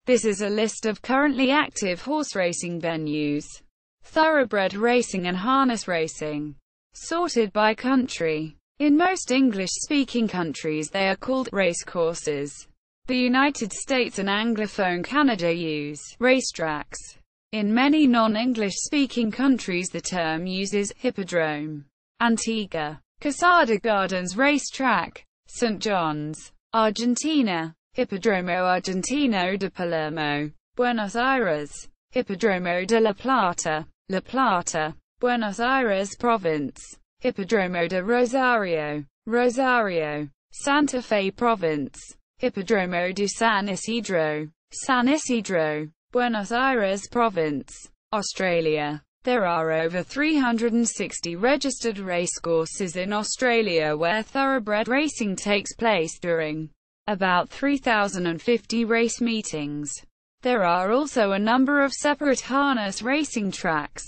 This is a list of currently active horse racing venues. Thoroughbred racing and harness racing. Sorted by country. In most English-speaking countries they are called racecourses. The United States and Anglophone Canada use racetracks. In many non-English-speaking countries the term uses hippodrome. Antigua, Casada Gardens Racetrack, St. John's, Argentina. Hippodromo Argentino de Palermo, Buenos Aires. Hippodromo de La Plata, La Plata, Buenos Aires Province. Hippodromo de Rosario, Rosario, Santa Fe Province. Hippodromo de San Isidro, San Isidro, Buenos Aires Province, Australia. There are over 360 registered racecourses in Australia where thoroughbred racing takes place during about 3,050 race meetings. There are also a number of separate harness racing tracks.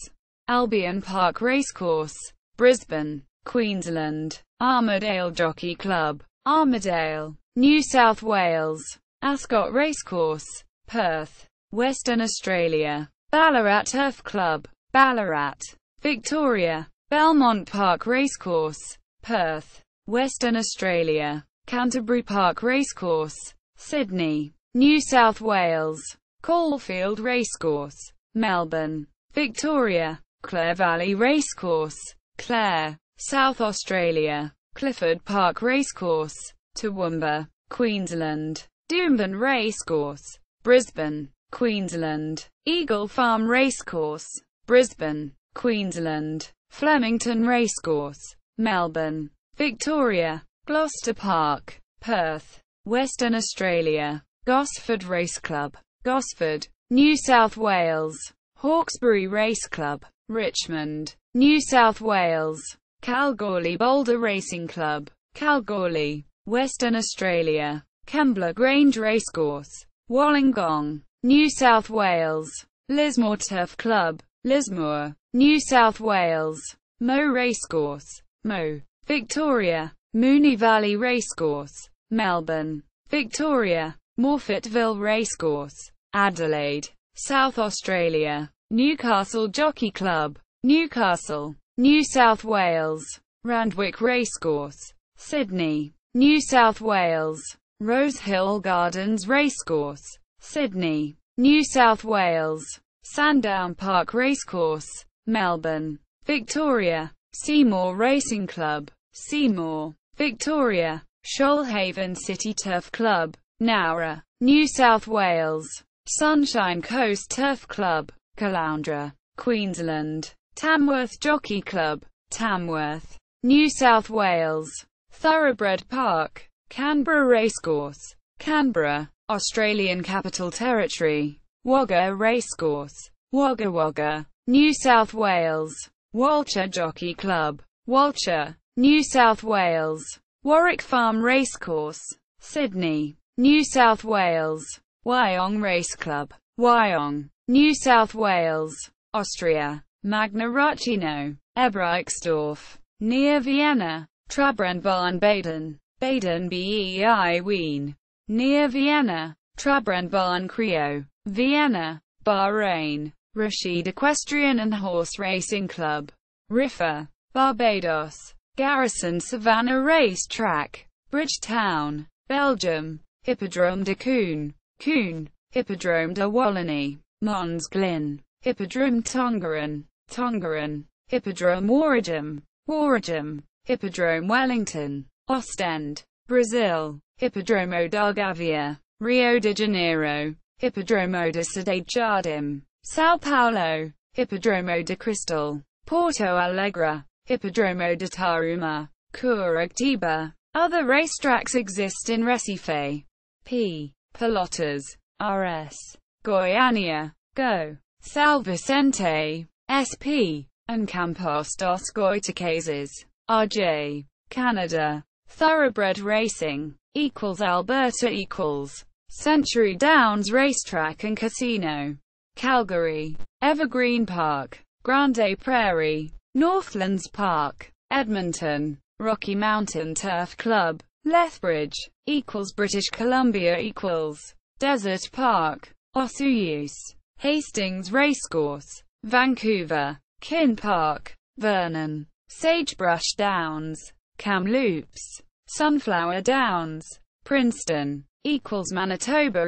Albion Park Racecourse, Brisbane, Queensland. Armadale Jockey Club, Armadale, New South Wales. Ascot Racecourse, Perth, Western Australia. Ballarat Turf Club, Ballarat, Victoria. Belmont Park Racecourse, Perth, Western Australia. Canterbury Park Racecourse, Sydney, New South Wales. Caulfield Racecourse, Melbourne, Victoria. Clare Valley Racecourse, Clare, South Australia. Clifford Park Racecourse, Toowoomba, Queensland. Doomben Racecourse, Brisbane, Queensland. Eagle Farm Racecourse, Brisbane, Queensland. Flemington Racecourse, Melbourne, Victoria. Gloucester Park, Perth, Western Australia. Gosford Race Club, Gosford, New South Wales. Hawkesbury Race Club, Richmond, New South Wales. Kalgoorlie Boulder Racing Club, Kalgoorlie, Western Australia. Kembla Grange Racecourse, Wollongong, New South Wales. Lismore Turf Club, Lismore, New South Wales. Moe Racecourse, Moe, Victoria. Moonee Valley Racecourse, Melbourne, Victoria. Morfettville Racecourse, Adelaide, South Australia. Newcastle Jockey Club, Newcastle, New South Wales. Randwick Racecourse, Sydney, New South Wales. Rosehill Gardens Racecourse, Sydney, New South Wales. Sandown Park Racecourse, Melbourne, Victoria. Seymour Racing Club, Seymour, Victoria. Shoalhaven City Turf Club, Nowra, New South Wales. Sunshine Coast Turf Club, Caloundra, Queensland. Tamworth Jockey Club, Tamworth, New South Wales. Thoroughbred Park, Canberra Racecourse, Canberra, Australian Capital Territory. Wagga Racecourse, Wagga Wagga, New South Wales. Walcher Jockey Club, Walcher, New South Wales. Warwick Farm Racecourse, Sydney, New South Wales. Wyong Race Club, Wyong, New South Wales, Austria. Magna Racino, Ebreichsdorf, near Vienna. Trabrenbahn Baden, Baden bei Wien, near Vienna. Trabrenbahn Crio, Vienna, Bahrain. Rashid Equestrian and Horse Racing Club, Riffa, Barbados. Garrison Savannah Racetrack, Bridgetown, Belgium. Hippodrome de Koen, Koen. Hippodrome de Wallonie, Mons Glyn. Hippodrome Tongeren, Tongeren. Hippodrome Warragem, Warragem. Hippodrome Wellington, Ostend, Brazil. Hippodromo d'Algavia, Rio de Janeiro. Hippodromo de Cidade Jardim, São Paulo. Hippodromo de Cristal, Porto Alegre. Hippodromo de Taruma, Curitiba. Other racetracks exist in Recife, P. Pelotas, RS. Goiânia, Go. São Vicente, SP. And Campos dos Goitacazes, RJ. Canada. Thoroughbred racing equals Alberta equals Century Downs Racetrack and Casino. Calgary. Evergreen Park, Grande Prairie. Northlands Park, Edmonton. Rocky Mountain Turf Club, Lethbridge, equals British Columbia equals Desert Park, Osoyoos, Hastings Racecourse, Vancouver, Kin Park, Vernon, Sagebrush Downs, Kamloops, Sunflower Downs, Princeton, Manitoba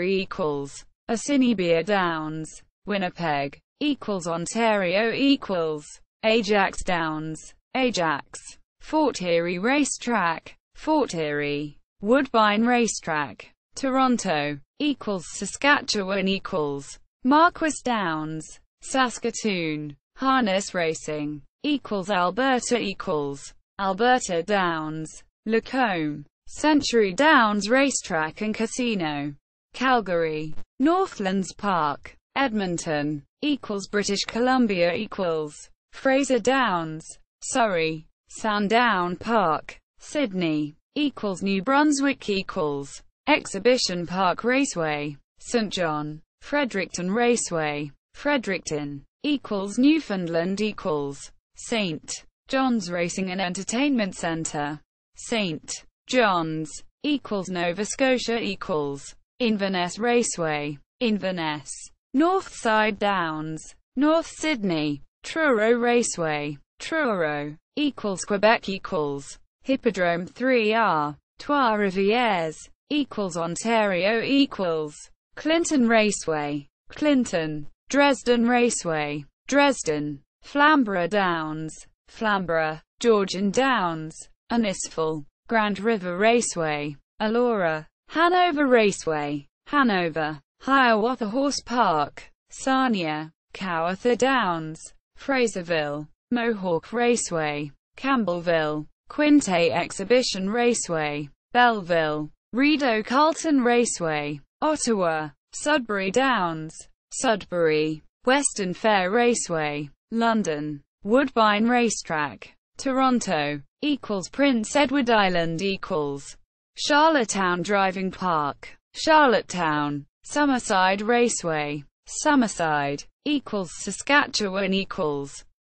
Assiniboia Downs, Winnipeg, Ontario Ajax Downs, Ajax, Fort Erie Racetrack, Fort Erie, Woodbine Racetrack, Toronto, Saskatchewan Marquess Downs, Saskatoon, Harness Racing, Alberta Alberta Downs, Lacombe, Century Downs Racetrack and Casino, Calgary, Northlands Park, Edmonton, British Columbia Fraser Downs, Surrey, Sandown Park, Sydney, New Brunswick Exhibition Park Raceway, St. John, Fredericton Raceway, Fredericton, Newfoundland St. John's Racing and Entertainment Centre, St. John's, Nova Scotia Inverness Raceway, Inverness, Northside Downs, North Sydney, Truro Raceway, Truro, Quebec Hippodrome 3R, Trois-Rivières, Ontario Clinton Raceway, Clinton, Dresden Raceway, Dresden, Flamborough Downs, Flamborough, Georgian Downs, Innisfil, Grand River Raceway, Elora, Hanover Raceway, Hanover, Hiawatha Horse Park, Sarnia, Cowatha Downs, Fraserville, Mohawk Raceway, Campbellville, Quinte Exhibition Raceway, Belleville, Rideau Carlton Raceway, Ottawa, Sudbury Downs, Sudbury, Western Fair Raceway, London, Woodbine Racetrack, Toronto, Prince Edward Island Charlottetown Driving Park, Charlottetown, Summerside Raceway, Summerside, Saskatchewan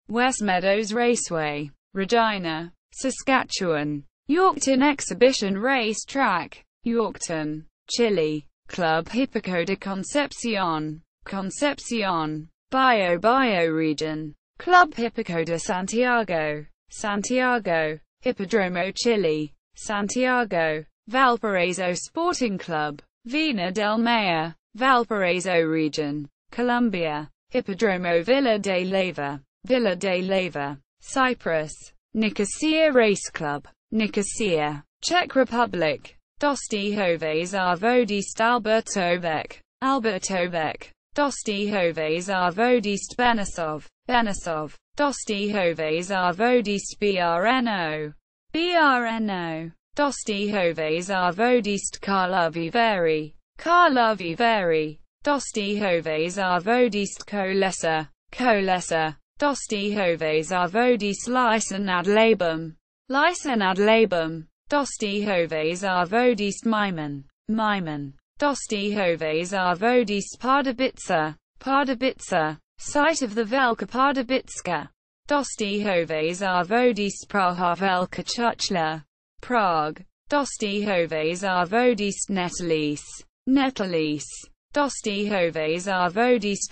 West Meadows Raceway, Regina, Saskatchewan, Yorkton Exhibition Racetrack, Yorkton, Chile, Club Hippico de Concepcion, Concepcion, Bioregion, Club Hippico de Santiago, Santiago, Hippodromo Chile, Santiago, Valparaiso Sporting Club, Vina del Mar, Valparaiso Region, Colombia, Hippodromo Villa de Leyva, Cyprus, Nicosia Race Club, Nicosia, Czech Republic, Dostihoves Arvodist Albertovek, Dostihoves Arvodist Benesov, Dostihoves Arvodist Brno, Dostihoves Arvodist Karlovy Vary, Dostihoves Arvodist Kolesa, Dostihoves Arvodist Lysen ad Labum, Dostihoves Arvodist Maiman, Dostihoves Arvodist Pardubice, site of the Velka Pardubitska, Dostihoves Arvodist Praha Velka Chuchla, Prague, Dostihoves Arvodist Netalise, Dostihoves Arvodist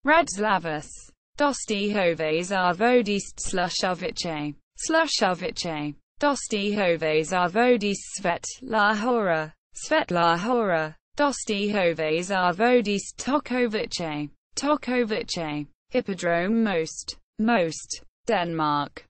Radzlavis, Dostihoves Arvodist Slushovice, Dostihoves Arvodist Svetlahora, Dostihoves Arvodist Tokovice, Hippodrome Most, Denmark,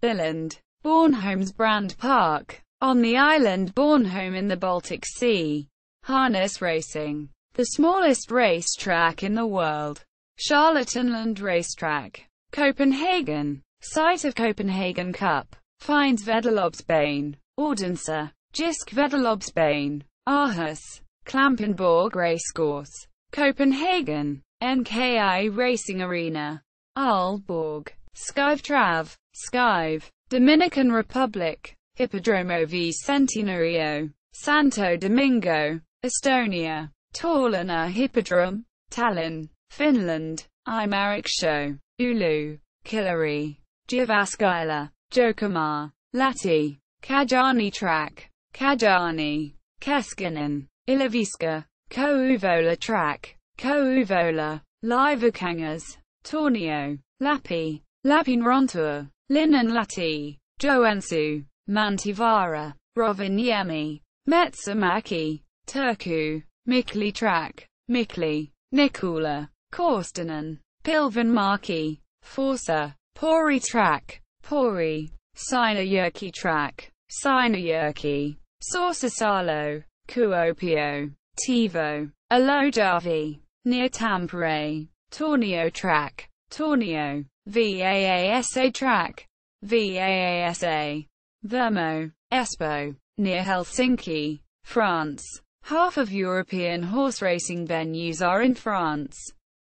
Billund, Bornholm's Brand Park, on the island Bornholm in the Baltic Sea. Harness Racing, the smallest racetrack in the world. Charlottenland Racetrack, Copenhagen, site of Copenhagen Cup, Finds Vedelobsbane, Odense, Jysk Vedelobsbane, Aarhus, Klampenborg Racecourse, Copenhagen, NKI Racing Arena, Aalborg, Skive, Dominican Republic, Hippodromo V Centenario, Santo Domingo, Estonia, Tallinna Hippodrome, Tallinn, Finland, Imaric Show, Oulu, Killary, Jyväskylä, Jokemaa, Lahti, Kajaani Track, Kajaani, Keskinen, Ilmaviska, Couvola track, Couvola, Livacangas, Tornio, Lapi, Lapinrontua, Linanlati, Joensuu, Mantivara, Rovaniemi, Metsämäki, Turku, Mikli track, Mikli, Nikula, Korstanen, Pilvenmäki, Forsa, Pori track, Pori, Seinäjoki track, Seinäjoki, Sorsasalo, Kuopio, Tivo, Alojavi, near Tampere, Tornio track, Tornio, Vaasa track, Vaasa, Vermo, Espoo, near Helsinki, France. Half of European horse racing venues are in France,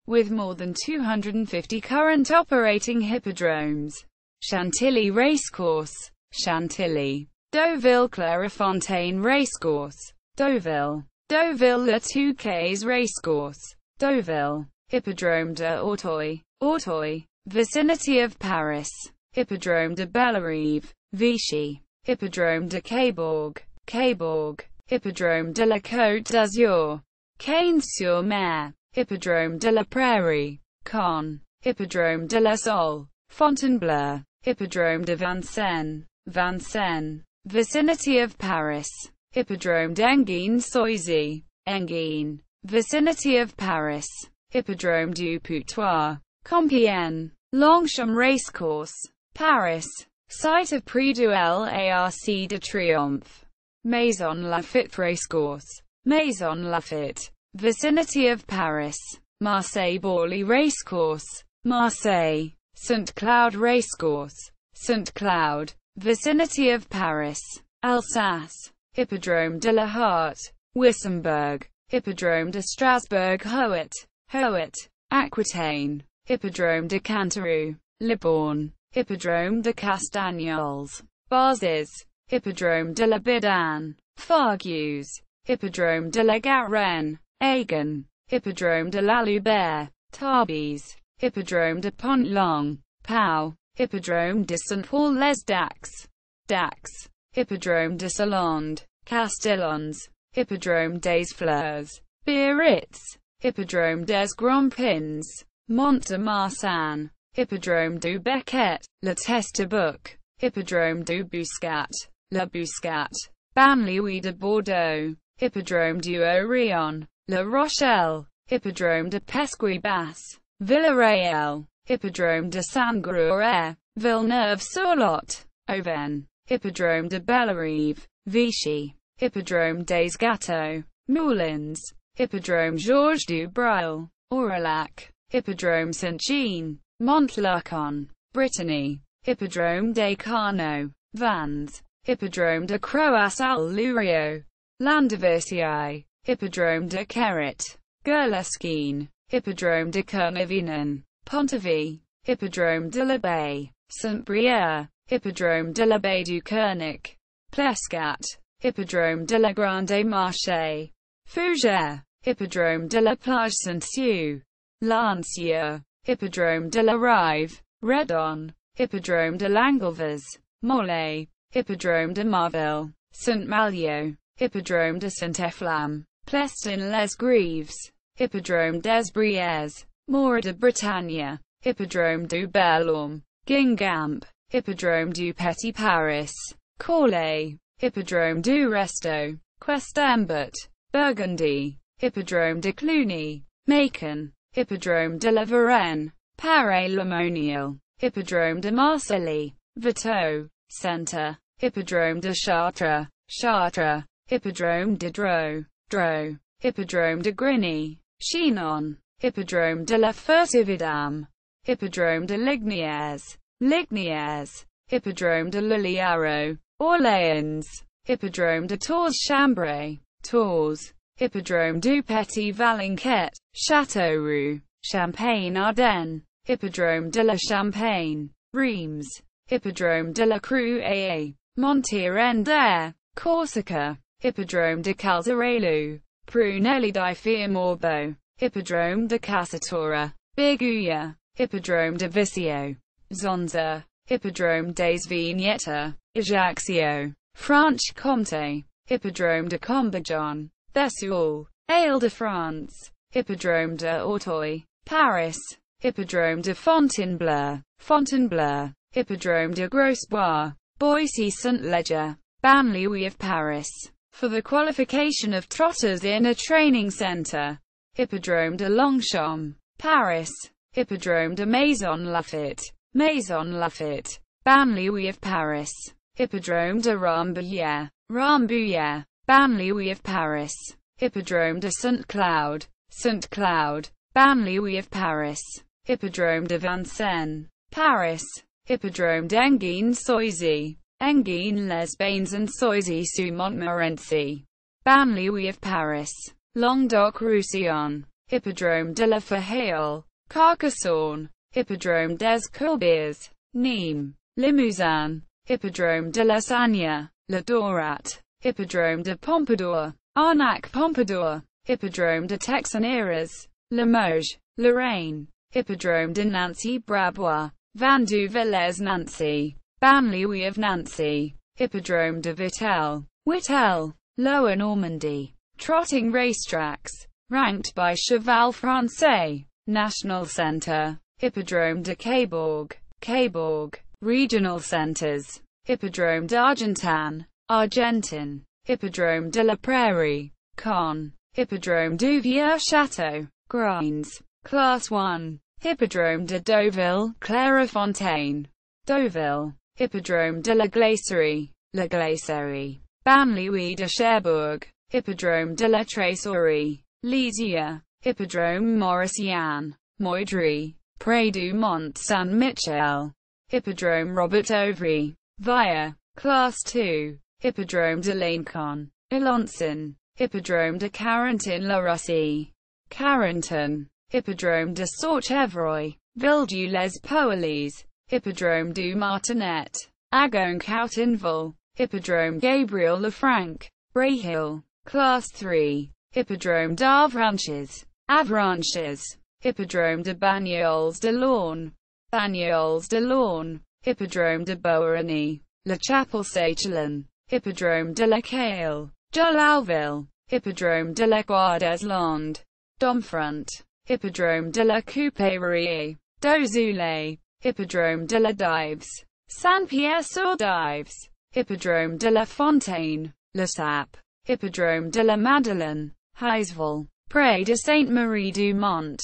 with more than 250 current operating hippodromes. Chantilly Racecourse, Chantilly. Deauville Clairefontaine Racecourse, Deauville. Deauville Le Touquets Racecourse, Deauville. Hippodrome de Auteuil, Auteuil. Vicinity of Paris. Hippodrome de Bellerive, Vichy. Hippodrome de Cabourg, Cabourg. Hippodrome de la Côte d'Azur, Cagnes-sur-Mer. Hippodrome de la Prairie, Caen. Hippodrome de la Sole, Fontainebleau. Hippodrome de Vincennes, Vincennes. Vicinity of Paris. Hippodrome d'Enghien-Soisy, Enghien. Vicinity of Paris. Hippodrome du Putois, Compiègne. Longchamp Racecourse, Paris. Site of Prix du L'Arc de Triomphe. Maison Lafitte Racecourse, Maison Lafitte. Vicinity of Paris. Marseille-Borly Racecourse, Marseille. Saint-Cloud Racecourse, Saint-Cloud. Vicinity of Paris. Alsace. Hippodrome de la Harte, Wissembourg. Hippodrome de Strasbourg-Hoët, Hoët. Aquitaine. Hippodrome de Cantereau, Libourne. Hippodrome de Castagnols, Bazes. Hippodrome de la Bidane, Fargues. Hippodrome de la Garenne, Agen. Hippodrome de la Lubert, Tarbes. Hippodrome de Pont-Long, Pau. Hippodrome de Saint-Paul-les-Dax, Dax. Hippodrome de Salonde, Castillons. Hippodrome des Fleurs, Biarritz. Hippodrome des Grands Pins, Mont-de-Marsan. Hippodrome du Becquet, Le Testebouc. Hippodrome du Bouscat, La Bouscat. Banlieue de Bordeaux. Hippodrome du Orion, La Rochelle. Hippodrome de Pesquy-Basse, Villarreal. Hippodrome de Saint-Groer, Villeneuve-sur-Lot, Auvergne. Hippodrome de Bellerive, Vichy. Hippodrome des Gâteaux, Moulins. Hippodrome Georges du Braille, Aurillac. Hippodrome Saint-Jean, Montluçon, Brittany. Hippodrome des Carnot, Vannes. Hippodrome de Croas-al-Lurio, Landiversière. Hippodrome de Quéret, Gerleskine. Hippodrome de Kernavinen, Pontivy. Hippodrome de la Baie, Saint-Brieuc. Hippodrome de la Baie du Kernic, Plescat. Hippodrome de la Grande Marché, Fougères. Hippodrome de la Plage Saint-Sioux, Lancieux. Hippodrome de la Rive, Redon. Hippodrome de l'Anglevez, Morlaix. Hippodrome de Marville, Saint-Malo. Hippodrome de Saint-Efflam, Plestin-les-Grives. Hippodrome des Brières, Mora de Bretagne. Hippodrome du Bel-Homme, Guingamp. Hippodrome du Petit Paris, Corlay. Hippodrome du Resto, Questembert, Burgundy. Hippodrome de Cluny, Macon. Hippodrome de la Varenne, Paray-le-Monial. Hippodrome de Marseille, Vertot, Centre. Hippodrome de Chartres, Chartres. Hippodrome de Dreux, Dreux. Hippodrome de Grigny, Chinon. Hippodrome de la Ferté-Vidame. Hippodrome de Lignières, Lignières. Hippodrome de Liliaro, Orléans. Hippodrome de Tours-Chambray, Tours. Hippodrome du Petit Valenquet, Châteauroux, Champagne-Ardenne. Hippodrome de la Champagne, Reims. Hippodrome de la Crue, Montier-en-Der, Corsica. Hippodrome de Calzarello, Prunelli di Fiumorbo. Hippodrome de Casatora, Biguya. Hippodrome de Visio, Zonza. Hippodrome des Vignettes, Ajaccio, Franche-Comté. Hippodrome de Combrejon, Vesoul. Île-de-France, Hippodrome de Auteuil, Paris, Hippodrome de Fontainebleau, Fontainebleau, Hippodrome de Grosbois, Boissy-Saint-Léger, Banlieue of Paris. For the qualification of trotters in a training centre, Hippodrome de Longchamp, Paris, Hippodrome de Maison-Lafitte, Maison-Lafitte, Banlieue of Paris, Hippodrome de Rambouillet, Rambouillet, Banlieue of Paris, Hippodrome de Saint-Cloud, Saint-Cloud, Banlieue of Paris, Hippodrome de Vincennes, Paris, Hippodrome d'Enghien-Soisy, Enghien-les-Bains and Soisy-sous-Montmorency, Banlieue of Paris, Languedoc-Roussillon, Hippodrome de la Forêt, Carcassonne, Hippodrome des Courbières, Nîmes, Limousin, Hippodrome de la Sagne, La Daurat, Hippodrome de Pompadour, Arnac-Pompadour, Hippodrome de Texan-Eras, Limoges, Lorraine, Hippodrome de Nancy-Brabois, Vandou-Villers-Nancy, Banlieue of Nancy, Hippodrome de Vittel, Whittel, Lower Normandy. Trotting racetracks, ranked by Cheval Francais, National Centre, Hippodrome de Québourg, Québourg, Regional Centres, Hippodrome d'Argentan, Argentin, Hippodrome de la Prairie, Caen, Hippodrome du Vieux-Château, Grinds, Class 1, Hippodrome de Deauville, Clairefontaine, Deauville, Hippodrome de la Glacerie, La Glacerie, Banlieue de Cherbourg, Hippodrome de la Tressorerie, Lisieux, Hippodrome Maurician, Moidry, Pré du Mont Saint-Michel, Hippodrome Robert Ovry, Via, Class 2, Hippodrome de Lincoln, Alencon, Hippodrome de Carentan-la-Russie, Carentan, Hippodrome de Sourch-Evreuil, Villedieu-les-Poilus, Hippodrome du Martinet, Agon-Coutainville, Hippodrome Gabriel Lefranc, Bréhill, Class 3, Hippodrome d'Avranches, Avranches, Hippodrome de Bagnols-de-L'Orne, Bagnols-de-L'Orne, Hippodrome de Beauharnais, La Chapelle-Seychellen, Hippodrome de la Cale, Jolalville, Hippodrome de la Guadesland, Domfront, Hippodrome de la Couperie, Dozoulet, Hippodrome de la Dives, Saint-Pierre-sur-Dives, Hippodrome de la Fontaine, Le Sap, Hippodrome de la Madeleine, Heiseville, Pré de Sainte-Marie-du-Mont,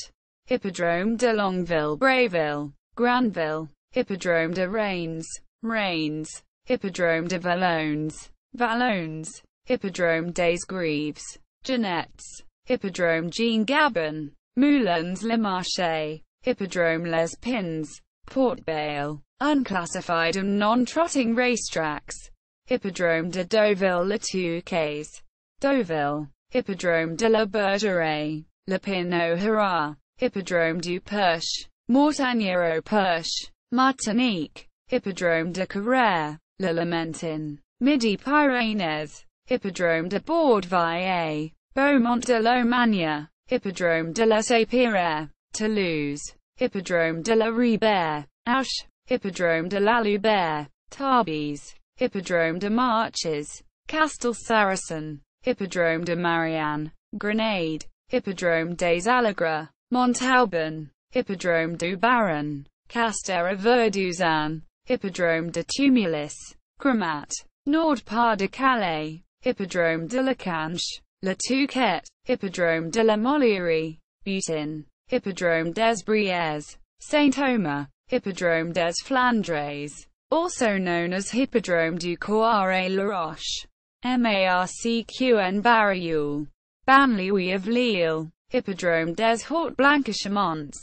Hippodrome de Longueville-Bréville, Granville, Hippodrome de Reims, Reims, Hippodrome de Valognes, Valognes, Hippodrome des Greaves, Jeanettes, Hippodrome Jean-Gabin, Moulins-le-Marché, Hippodrome Les Pins, Port-Bail, unclassified and non-trotting racetracks, Hippodrome de Deauville-le-Touquet, Deauville, Hippodrome de la Bergeraie, Le Pin-au-Haras, Hippodrome du Perche, Mortagne-au-Perche, Martinique, Hippodrome de Carrère, Le Lamentin, Midi-Pyrénées, Hippodrome de Bordeville, Beaumont de Lomagne, Hippodrome de la Sapire, Toulouse, Hippodrome de la Ribère, Auch, Hippodrome de la Lubère, Tarbes, Hippodrome de Marches, Castel-Saracen, Hippodrome de Marianne, Grenade, Hippodrome des Allègres, Montauban, Hippodrome du Baron, Castres-Verduzan, Hippodrome de Tumulus, Cremat, Nord-Pas-de-Calais, Hippodrome de la Canche, La Touquette, Hippodrome de la Mollerie, Butin, Hippodrome des Brières, Saint-Omer, Hippodrome des Flandres, also known as Hippodrome du Coire-la-Roche, Marcq-en Banlieue of Lille, Hippodrome des Hautes-Blanchemont,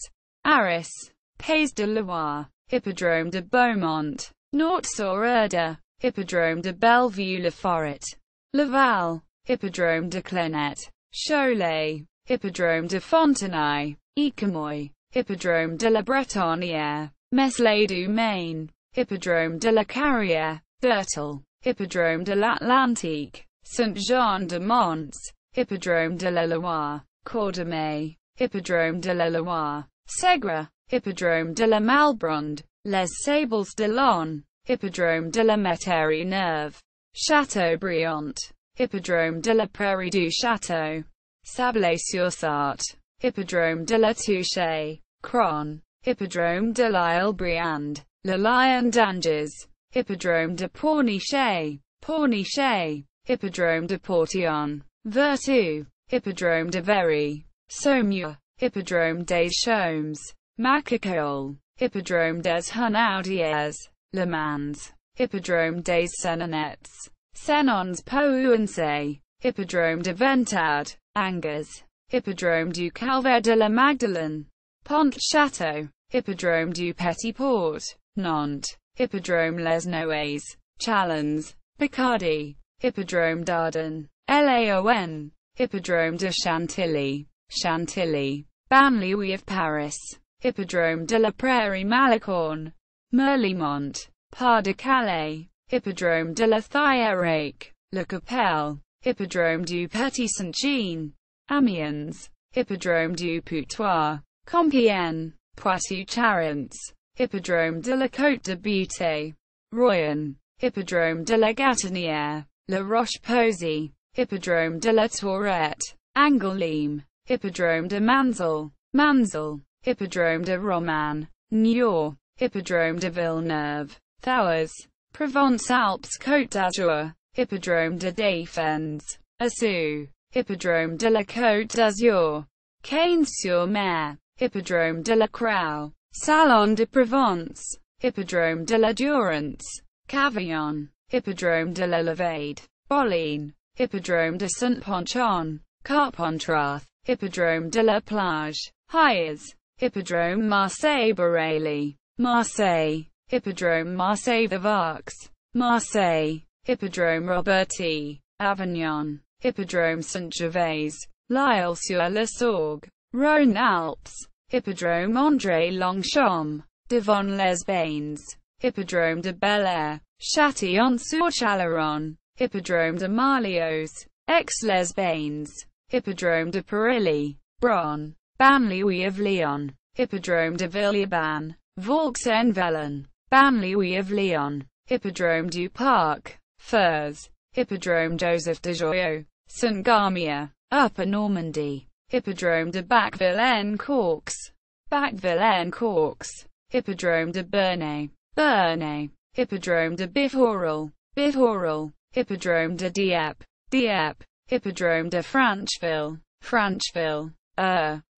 Arras, Pays de Loire, Hippodrome de Beaumont, Nort-sur-Erde, Hippodrome de Bellevue-le-Forêt, Laval, Hippodrome de Clenette, Cholet, Hippodrome de Fontenay, Écumoy, Hippodrome de la Bretonnière, Meslay-du-Maine, Hippodrome de la Carrière, Dirtle, Hippodrome de l'Atlantique, Saint-Jean-de-Monts, Hippodrome de la Loire, Cordemais, Hippodrome de la Loire, Segre, Hippodrome de la Malbronde, Les Sables de l'On, Hippodrome de la Métairie-Neuve, Châteaubriant, Hippodrome de la Prairie du Château, Sablé-sur-Sarthe, Hippodrome de la Touche, Cron, Hippodrome de l'Isle-Briand, Le Lion d'Angers, Hippodrome de Pornichet, Pornichet, Hippodrome de Portillon, Vertou, Hippodrome de Very, Saumur, Hippodrome des Chaumes, Macacole, Hippodrome des Hunaudières, Le Mans, Hippodrome des Sénonets, Sénons Pouancé, Hippodrome de Ventade, Angers, Hippodrome du Calvaire de la Magdeleine, Pont-Château, Hippodrome du Petit Port, Nantes, Hippodrome Les Noailles, Châlons, Picardy, Hippodrome d'Ardennes, Laon, Hippodrome de Chantilly, Chantilly, Banlieue of Paris, Hippodrome de la Prairie Malicorne, Merlimont, Pas-de-Calais, Hippodrome de la Thiérache, Le Capelle, Hippodrome du Petit Saint-Jean, Amiens, Hippodrome du Putois, Compiègne, Poitou-Charentes, Hippodrome de la Côte de Butte, Royan, Hippodrome de la Gatinière, La Roche-Posay, Hippodrome de la Tourette, Angoulême, Hippodrome de Manzil, Manzil, Hippodrome de Romane, Niort, Hippodrome de Villeneuve, Thouars, Provence-Alpes Côte d'Azur, Hippodrome de Défense, Assou, Hippodrome de la Côte d'Azur, Cagnes-sur-Mer, Hippodrome de la Crau, Salon de Provence, Hippodrome de la Durance, Cavaillon, Hippodrome de la Levade, Bolline, Hippodrome de Saint-Ponchon, Carpentras, Hippodrome de la Plage, Hyères, Hippodrome Marseille-Bareilly, Marseille, Hippodrome Marseille-Vivax, Marseille, Hippodrome Roberty, Avignon, Hippodrome Saint-Gervais, L'Isle-sur-la-Sorgue, Rhône-Alpes, Hippodrome André Longchamp, Devon-les-Bains, Hippodrome de Bel-Air, Châtillon-sur-Chalaronne, Hippodrome de Marlios, Aix-les-Bains, Hippodrome de Parilly, Bron, Banlieue of Lyon, Hippodrome de Villeurbanne, Vaux-en-Velin, Banlieue of Lyon, Hippodrome du Parc, Furs, Hippodrome Joseph de Joyeux, Saint-Gamier, Upper Normandy, Hippodrome de Bacqueville-en-Caux, Bacqueville-en-Caux, Hippodrome de Bernay, Bernay, Hippodrome de Bihorel, Bihorel, Hippodrome de Dieppe, Dieppe, Hippodrome de Francheville, Francheville,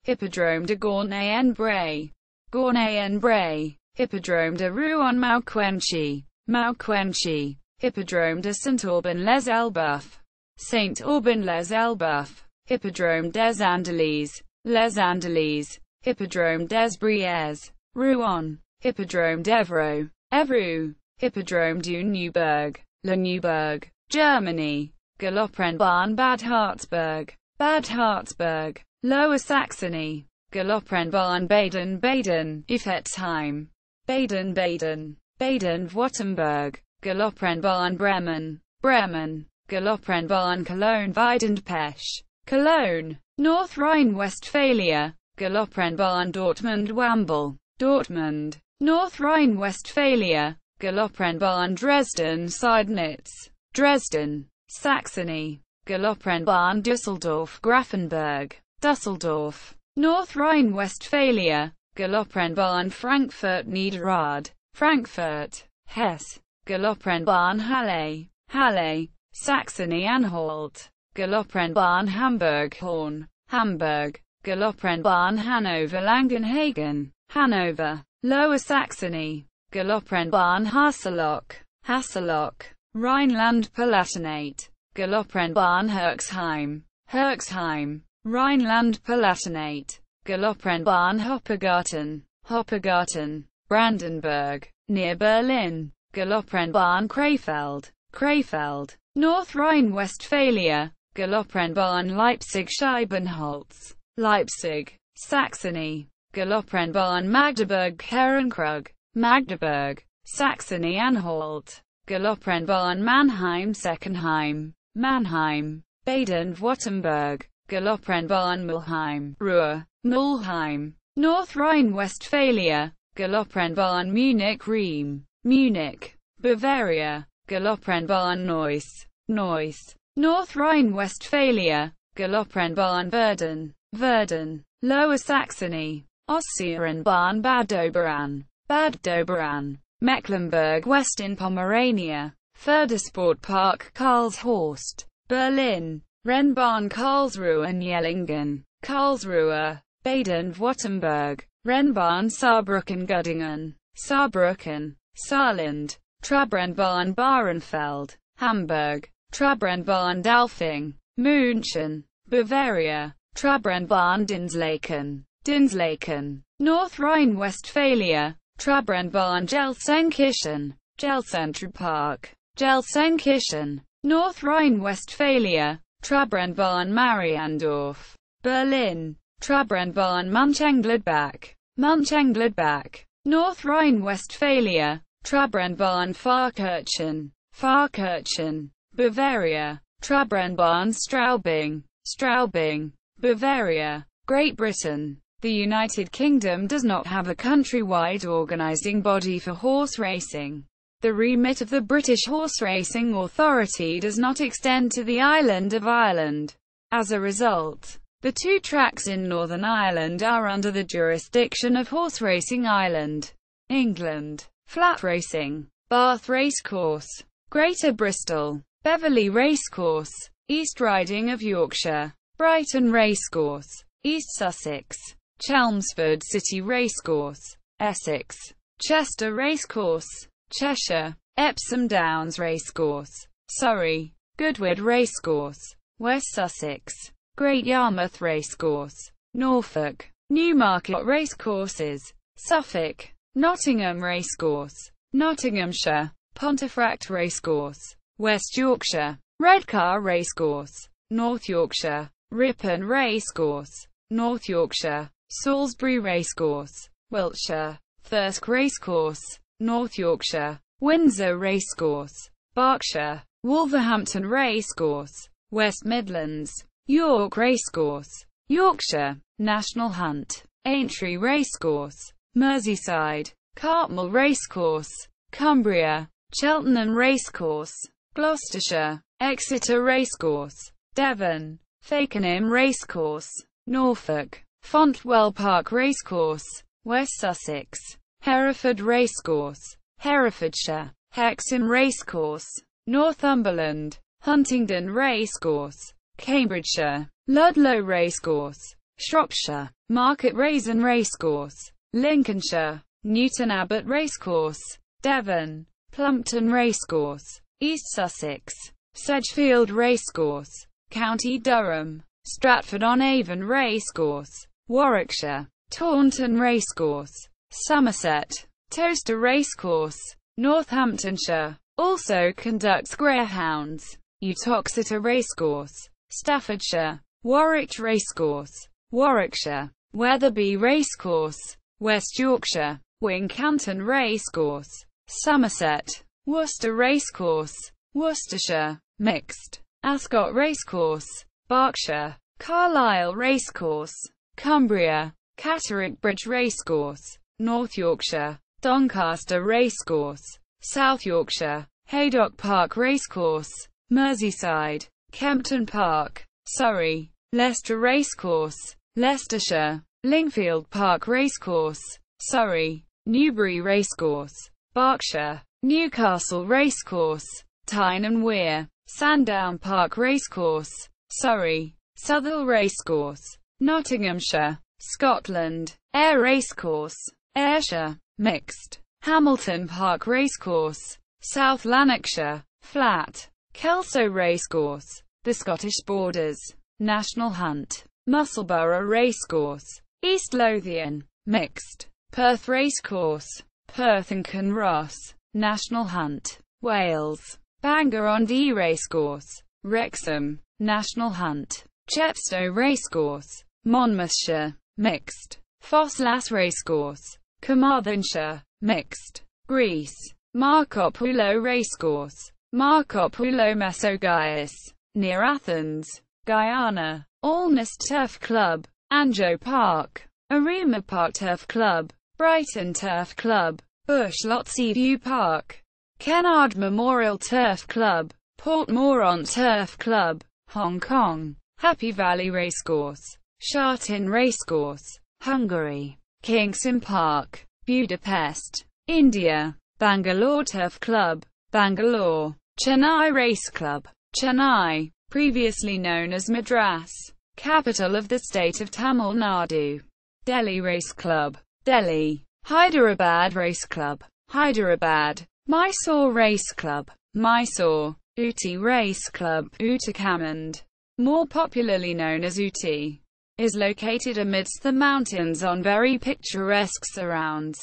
Hippodrome de Gournay-en-Bray, Gournay-en-Bray, Hippodrome de Rouen-Mauquenchy, Mauquenchy, Hippodrome de Saint-Aubin-les-Elbeuf, Saint-Aubin-les-Elbeuf, Hippodrome des Andelys, Les Andelys, Hippodrome des Brières, Rouen, Hippodrome d'Evreux, Evreux, Hippodrome du Neuburg, Le Neuburg, Germany, Galoprenbahn Bad Harzburg, Bad Harzburg, Lower Saxony, Galoprenbahn Baden-Baden, Effetzheim, Baden-Baden, Baden-Württemberg, Galoprenbahn Bremen, Bremen, Galoprenbahn Cologne-Wiedenpesch, Cologne, North Rhine-Westphalia, Galoprenbahn Dortmund-Wambel, Dortmund, North Rhine-Westphalia, Galoprenbahn Dresden-Seidnitz, Dresden, Saxony, Galoprenbahn Düsseldorf-Grafenberg, Düsseldorf, North Rhine-Westphalia, Galoprenbahn Frankfurt-Niederrad, Frankfurt, Hesse, Galoprenbahn Halle, Halle, Saxony-Anhalt, Galoprenbahn Hamburg-Horn, Hamburg, Galoprenbahn Hanover-Langenhagen, Hanover, Lower Saxony, Galoprenbahn Haselock, Haselock, Rhineland-Palatinate, Galoprenbahn Herxheim, Herxheim, Rhineland-Palatinate, Galoprenbahn Hoppegarten, Hoppegarten, Brandenburg, near Berlin, Galoprenbahn Krefeld, Krefeld, North Rhine-Westphalia, Galoprenbahn Leipzig-Scheibenholz, Leipzig, Saxony, Galoprenbahn Magdeburg-Herrenkrug, Magdeburg, Saxony-Anhalt, Galoprenbahn Mannheim-Seckenheim, Mannheim, Baden-Württemberg, Galoprenbahn Mulheim, Ruhr, Mulheim, North Rhine-Westphalia, Galoprenbahn Munich-Riem, Munich, Bavaria, Galoprenbahn Neuss, Neuss, North Rhine-Westphalia, Galoprenbahn Verden, Verden, Lower Saxony, Ostseerenbahn Bad Doberan, Bad Doberan, Mecklenburg-Western Pomerania, Fördersportpark Karlshorst, Berlin, Rennbahn Karlsruhe and Jellingen, Karlsruhe, Baden-Württemberg, Rennbahn Saarbrücken Göttingen, Saarbrücken, Saarland, Trabrennbahn Bahrenfeld, Hamburg, Trabrennbahn Dalfing, München, Bavaria, Trabrennbahn Dinslaken, Dinslaken, North Rhine-Westphalia, Trabrennbahn Gelsenkirchen, Gelsentropark, Gelsenkirchen, North Rhine-Westphalia, Trabrennbahn Mariendorf, Berlin, Trabrennbahn Mönchengladbach, Mönchengladbach, North Rhine-Westphalia, Trabrennbahn Pfarrkirchen, Pfarrkirchen, Bavaria, Trabrennbahn Straubing, Straubing, Bavaria, Great Britain. The United Kingdom does not have a countrywide organising body for horse racing. The remit of the British Horse Racing Authority does not extend to the island of Ireland. As a result, the two tracks in Northern Ireland are under the jurisdiction of Horse Racing Ireland, England. Flat Racing, Bath Racecourse, Greater Bristol, Beverley Racecourse, East Riding of Yorkshire, Brighton Racecourse, East Sussex, Chelmsford City Racecourse, Essex, Chester Racecourse, Cheshire, Epsom Downs Racecourse, Surrey, Goodwood Racecourse, West Sussex, Great Yarmouth Racecourse, Norfolk, Newmarket Racecourses, Suffolk, Nottingham Racecourse, Nottinghamshire, Pontefract Racecourse, West Yorkshire, Redcar Racecourse, North Yorkshire, Ripon Racecourse, North Yorkshire, Salisbury Racecourse, Wiltshire, Thirsk Racecourse, North Yorkshire, Windsor Racecourse, Berkshire, Wolverhampton Racecourse, West Midlands, York Racecourse, Yorkshire, National Hunt, Aintree Racecourse, Merseyside, Cartmel Racecourse, Cumbria, Cheltenham Racecourse, Gloucestershire, Exeter Racecourse, Devon, Fakenham Racecourse, Norfolk, Fontwell Park Racecourse, West Sussex, Hereford Racecourse, Herefordshire, Hexham Racecourse, Northumberland, Huntingdon Racecourse, Cambridgeshire, Ludlow Racecourse, Shropshire, Market Rasen Racecourse, Lincolnshire, Newton Abbot Racecourse, Devon, Plumpton Racecourse, East Sussex, Sedgefield Racecourse, County Durham, Stratford-on-Avon Racecourse, Warwickshire, Taunton Racecourse, Somerset, Towcester Racecourse, Northamptonshire, also conducts greyhounds, Uttoxeter Racecourse, Staffordshire, Warwick Racecourse, Warwickshire, Wetherby Racecourse, West Yorkshire, Wincanton Racecourse, Somerset, Worcester Racecourse, Worcestershire, Mixed, Ascot Racecourse, Berkshire, Carlisle Racecourse, Cumbria, Catterick Bridge Racecourse, North Yorkshire, Doncaster Racecourse, South Yorkshire, Haydock Park Racecourse, Merseyside, Kempton Park, Surrey, Leicester Racecourse, Leicestershire, Lingfield Park Racecourse, Surrey, Newbury Racecourse, Berkshire, Newcastle Racecourse, Tyne and Wear, Sandown Park Racecourse, Surrey, Southwell Racecourse, Nottinghamshire, Scotland, Ayr Racecourse, Ayrshire, Mixed, Hamilton Park Racecourse, South Lanarkshire, Flat, Kelso Racecourse, the Scottish Borders, National Hunt, Musselburgh Racecourse, East Lothian, Mixed, Perth Racecourse, Perth and Kinross, National Hunt, Wales, Bangor-on-Dee Racecourse, Wrexham, National Hunt, Chepstow Racecourse, Monmouthshire, Mixed, Fosslas Racecourse, Carmarthenshire, Mixed, Greece, Markopoulo Racecourse, Markopoulo Mesogaius, near Athens, Guyana, Alness Turf Club, Anjo Park, Arima Park Turf Club, Brighton Turf Club, Bush Lotsey View Park, Kennard Memorial Turf Club, Port Morant Turf Club, Hong Kong, Happy Valley Racecourse, Shartin Racecourse, Hungary, Kingston Park, Budapest, India, Bangalore Turf Club, Bangalore, Chennai Race Club, Chennai, previously known as Madras, capital of the state of Tamil Nadu, Delhi Race Club, Delhi, Hyderabad Race Club, Hyderabad, Mysore Race Club, Mysore, Ooty Race Club, Uttarakhand, more popularly known as Ooty, is located amidst the mountains on very picturesque surrounds,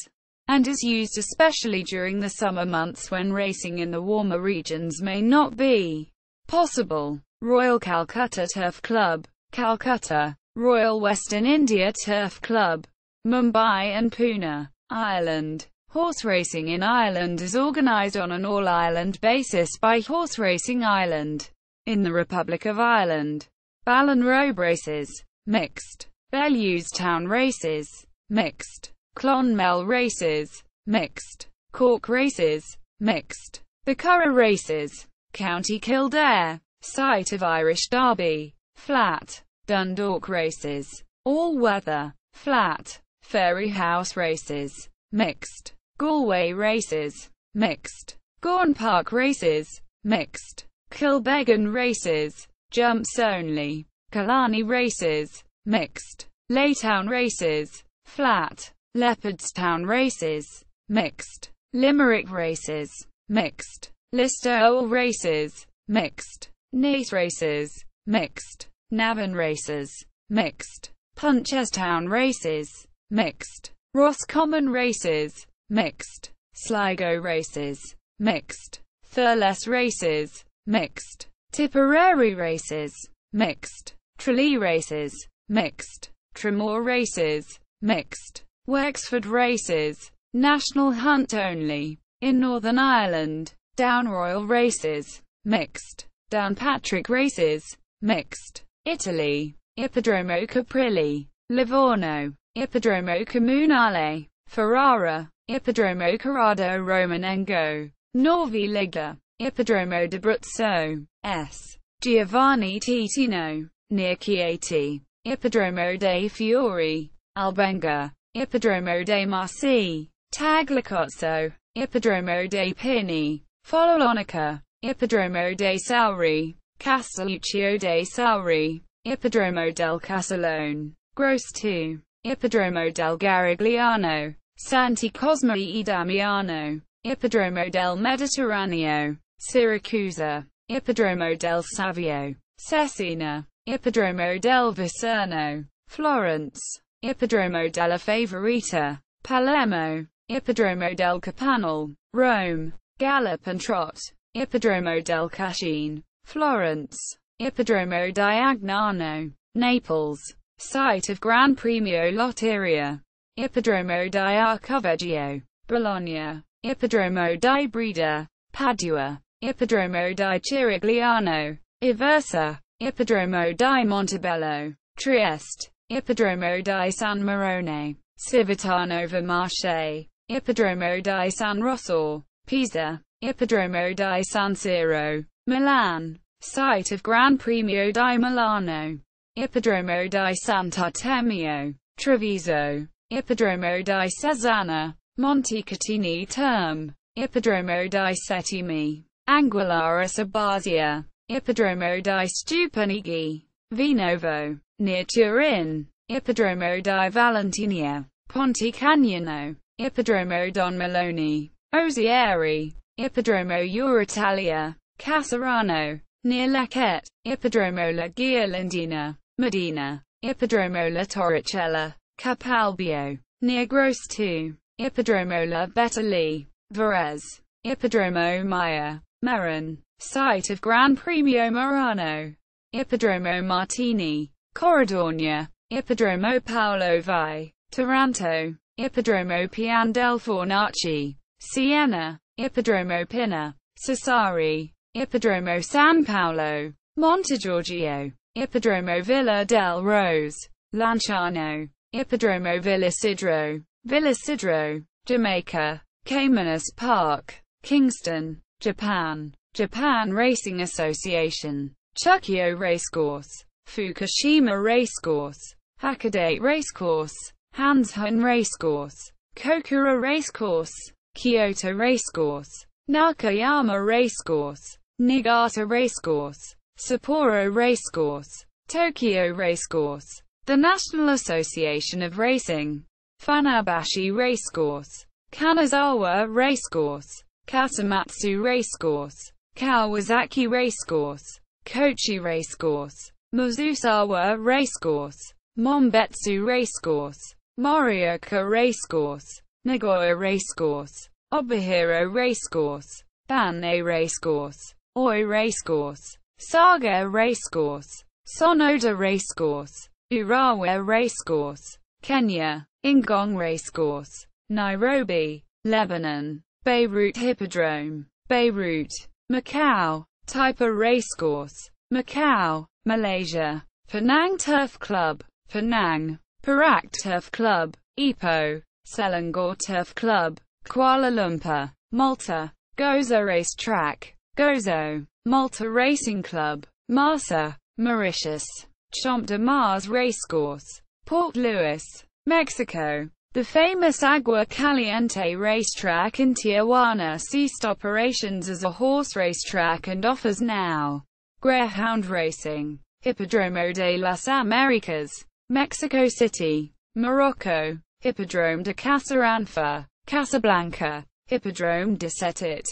and is used especially during the summer months when racing in the warmer regions may not be possible. Royal Calcutta Turf Club, Calcutta, Royal Western India Turf Club, Mumbai and Pune, Ireland. Horse racing in Ireland is organised on an all-Ireland basis by Horse Racing Ireland. In the Republic of Ireland, Ballinrobe races, mixed. Bellewstown races, mixed. Clonmel races, mixed. Cork races, mixed. The Curragh races, County Kildare, site of Irish Derby, flat. Dundalk races, all-weather, flat. Fairyhouse races, mixed. Galway races, mixed. Gorn Park races, mixed. Kilbeggan races, jumps only. Killarney races, mixed. Laytown races, flat. Leopardstown races, mixed. Limerick races, mixed. Listowel races, mixed. Naas races, mixed. Navan races, mixed. Punchestown races, mixed. Roscommon races, mixed. Sligo races, mixed. Thurles races, mixed. Tipperary races, mixed. Tralee races, mixed. Tramore races, mixed. Wexford races, national hunt only. In Northern Ireland, Down Royal races, mixed. Downpatrick races, mixed. Italy, Ippodromo Caprilli, Livorno, Ippodromo Comunale, Ferrara, Ippodromo Corrado Romanengo, Novi Ligure, Ippodromo d'Abruzzo, S. Giovanni Titino, near Chieti, Ippodromo dei Fiori, Albenga, Ippodromo dei Marsi, Tagliacozzo, Ippodromo dei Pini, Follonica, Ippodromo dei Sauri, Castelluccio dei Sauri, Ippodromo del Casalone, Gross 2, Ippodromo del Garigliano, Santi Cosmo e Damiano, Ippodromo del Mediterraneo, Siracusa, Ippodromo del Savio, Cesena, Ippodromo del Vicerno, Florence, Ippodromo della Favorita, Palermo, Ippodromo del Capanel, Rome, Gallop and Trot, Ippodromo del Cascine, Florence, Ippodromo di Agnano, Naples, site of Gran Premio Lotteria, Ippodromo di Arcoveggio, Bologna, Ippodromo di Breda, Padua, Ippodromo di Cirigliano, Aversa, Ippodromo di Montebello, Trieste, Ippodromo di San Marone, Civitano Vermarche, Ippodromo di San Rossor, Pisa, Ippodromo di San Siro, Milan, site of Gran Premio di Milano, Ippodromo di Sant'Artemio, Treviso, Ippodromo di Cesana, Montecatini Terme, Ippodromo di Settimi, Anguillara Sabazia, Ippodromo di Stupinigi, Vinovo, near Turin, Ippodromo di Valentinia, Ponte Cagnano, Ippodromo Don Meloni, Ozieri, Ippodromo Euritalia, Casarano, near Lecce, Ippodromo La Ghirlandina, Medina, Ippodromo La Torricella, Capalbio, near Gross 2, Ippodromo La Betali, Varese, Ippodromo Maya, Meran, site of Gran Premio Murano, Ippodromo Martini, Corridornia, Ippodromo Paolo Vai, Taranto, Ippodromo Pian del Fornaci, Siena, Ippodromo Pinna, Sassari, Ippodromo San Paolo, Montegiorgio, Ippodromo Villa del Rose, Lanciano, Ippodromo Villa Sidro, Jamaica, Caymanas Park, Kingston, Japan, Japan Racing Association, Chukio Racecourse, Fukushima Racecourse, Hakodate Racecourse, Hanshun Racecourse, Kokura Racecourse, Kyoto Racecourse, Nakayama Racecourse, Niigata Racecourse, Sapporo Racecourse, Tokyo Racecourse, the National Association of Racing, Funabashi Racecourse, Kanazawa Racecourse, Katamatsu Racecourse, Kawasaki Racecourse, Kochi Racecourse, Mizusawa Racecourse, Mombetsu Racecourse, Morioka Racecourse, Nagoya Racecourse, Obihiro Racecourse, Banne Racecourse, Oi Racecourse, Saga Racecourse, Sonoda Racecourse, Urawa Racecourse, Kenya, Ingong Racecourse, Nairobi, Lebanon, Beirut Hippodrome, Beirut, Macau, Taipa Racecourse, Macau, Malaysia, Penang Turf Club, Penang, Perak Turf Club, Ipoh, Selangor Turf Club, Kuala Lumpur, Malta, Gozo Racetrack, Gozo, Malta Racing Club, Marsa, Mauritius, Champ de Mars Racecourse, Port Louis, Mexico. The famous Agua Caliente racetrack in Tijuana ceased operations as a horse racetrack and offers now greyhound racing. Hippodromo de las Americas, Mexico City, Morocco, Hippodrome de Casaranfa, Casablanca, Hippodrome de Setit,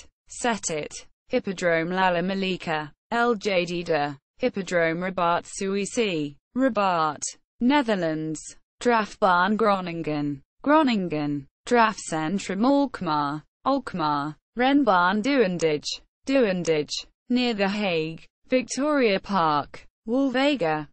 Hippodrome La Malika, El Jadida, Hippodrome Rabat Suisse, Rabat, Netherlands, Drafbaan Groningen, Drafcentrum Alkmaar, Renbaan Duindage, near The Hague, Victoria Park, Woolvega,